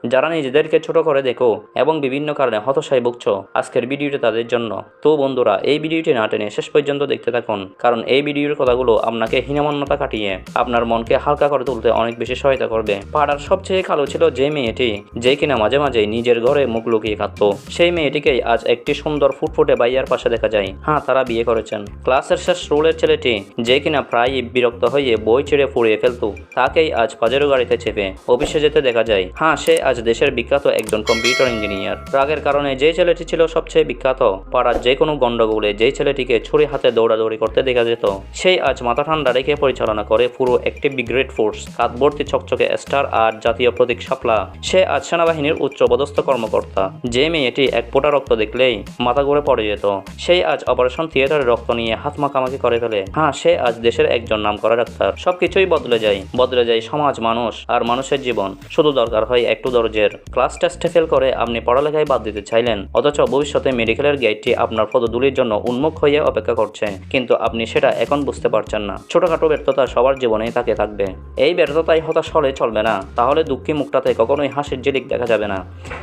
যারা নিজেদেরকে ছোট করে দেখো এবং বিভিন্ন কারণে হতাশায় ভুগছো, আজকের ভিডিওটি তাদের জন্য। তো বন্ধুরা, এই ভিডিওটি না টেনে শেষ পর্যন্ত দেখতে থাকুন, কারণ এই ভিডিওর কথাগুলো আপনাকে হীনমন্যতা কাটিয়ে আপনার মনকে হালকা করে তুলতে অনেক বেশি সহায়তা করবে। পাড়ার সবচেয়ে কালো ছিল যে মেয়েটি, যে কিনা মাঝে মাঝে নিজের ঘরে মুখ লুকিয়ে কাঁদতো। সেই মেয়েটিকেই আজ একটি সুন্দর ফুটফুটে ভাইয়ার পাশে দেখা যায়। হ্যাঁ, তারা বিয়ে করেছেন। ক্লাসের শেষ রোলের ছেলেটি, যে কিনা প্রায় বিরক্ত হয়ে বই ছেড়ে ফুরিয়ে ফেলতো, তাকেই আজ পাজেরো গাড়িতে চেপে অফিসে যেতে দেখা যায়। হ্যাঁ, সে আজ দেশের বিখ্যাত একজন কম্পিউটার ইঞ্জিনিয়ার। রাগের কারণে যে ছেলেটি ছিল সবচেয়ে বিখ্যাত, পাড়ার যে কোনো গন্ডগোলে যে ছেলেটিকে ছুরি হাতে দৌড়াদৌড়ি করতে দেখা যেত, সেই আজ মাথা ঠান্ডা রেখে পরিচালনা করে পুরো একটি ব্রিগেড ফোর্স। কাঁধভর্তি চকচকে স্টার আর জাতীয় প্রতীক শাপলা। সে আজ সেনাবাহিনীর উচ্চপদস্থ কর্মকর্তা। যে মেয়েটি এক ফোঁটা রক্ত দেখলেই মাথা ঘুরে পড়ে যেত, সেই আজ অপারেশন থিয়েটারে রক্ত নিয়ে হাত মাখামাখি করে ফেলে। হ্যাঁ, সে আজ দেশের একজন নামকরা ডাক্তার। সবকিছুই বদলে যায় সমাজ, মানুষ আর মানুষের জীবন। শুধু দরকার হয় একটু ধৈর্যের। ক্লাস টেস্টে ফেল করে আপনি পড়ালেখায় বাদ দিতে চাইলেন, অথচ ভবিষ্যতে মেডিকেলের গেটটি আপনার পদধূলির জন্য উন্মুখ হয়ে অপেক্ষা করছে, কিন্তু আপনি সেটা এখন বুঝতে পারছেন না। ছোটখাটো ব্যর্থতা সবার জীবনেই তাকে থাকবে। এই ব্যর্থতায় হতাশ হলে চলবে না, তাহলে দুঃখী মুখটাতে কখনোই হাসির ঝিলিক দেখা যাবে না।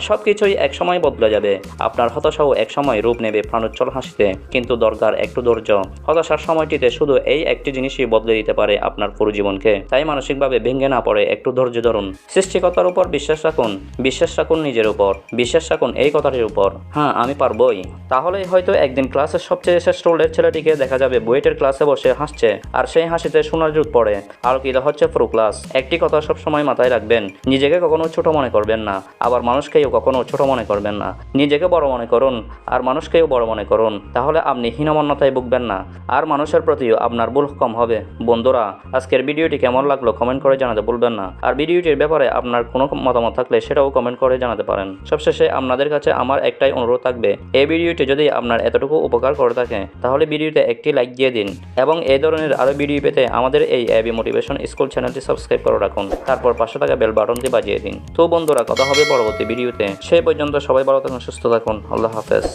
সবকিছুই একসময় বদলে যাবে। আপনার হতাশাও একসময় রূপ নেবে প্রাণোজ্জ্বল হাসিতে, কিন্তু দরকার একটু ধৈর্য। হতাশার সময়টিতে শুধু এই একটি জিনিসই বদলে দিতে পারে আপনার পুরো জীবনকে। তাই মানসিকভাবে ভেঙে না পড়ে একটু ধৈর্য ধরুন। সৃষ্টিকর্তার উপর বিশ্বাস রাখুন নিজের উপর, বিশ্বাস রাখুন এই কথাটির উপর। হ্যাঁ, আমি পারবই। তাহলেই হয়তো একদিন ক্লাসের সবচেয়ে শেষ রোলের ছেলেটিকে দেখা যাবে বুয়েটের ক্লাসে বসে হাসছে, আর সেই হাসিতে সোনার জুট পড়ে আলোকিত হচ্ছে পুরো ক্লাস। একটি কথা সবসময় মাথায় রাখবেন, নিজেকে কখনো ছোট মনে করবেন না, আবার মানুষকেও কখনো ছোট মনে করবেন না। নিজেকে বড় মনে করুন আর মানুষকেও বড় মনে করুন, তাহলে আপনি হীনমন্যতায় ভুগবেন না, আর মানুষের প্রতিও আপনার ভুল কম হবে। বন্ধুরা, আজকের ভিডিওটি কেমন লাগলো কমেন্ট করে জানাতে ভুলবেন না, আর ভিডিওটির ব্যাপারে আপনার কোনো মতামত থাকলে সেটাও কমেন্ট করে জানাতে পারেন। সবশেষে আপনাদের কাছে আমার একটাই অনুরোধ থাকবে, এই ভিডিওটি যদি আপনার এতটুকু উপকার করে থাকে, তাহলে ভিডিওতে একটি লাইক দিয়ে দিন, এবং এই ধরনের আরও ভিডিও পেতে আমাদের এই এবি মোটিভেশন স্কুল চ্যানেলটি সাবস্ক্রাইব করে রাখুন, তারপর পাশে থাকা বেল বাটনটি বাজিয়ে দিন। তো বন্ধুরা, কথা হবে পরবর্তী ভিডিওতে। সেই পর্যন্ত সবাই ভালো থাকুন, সুস্থ থাকুন। আল্লাহ হাফেজ।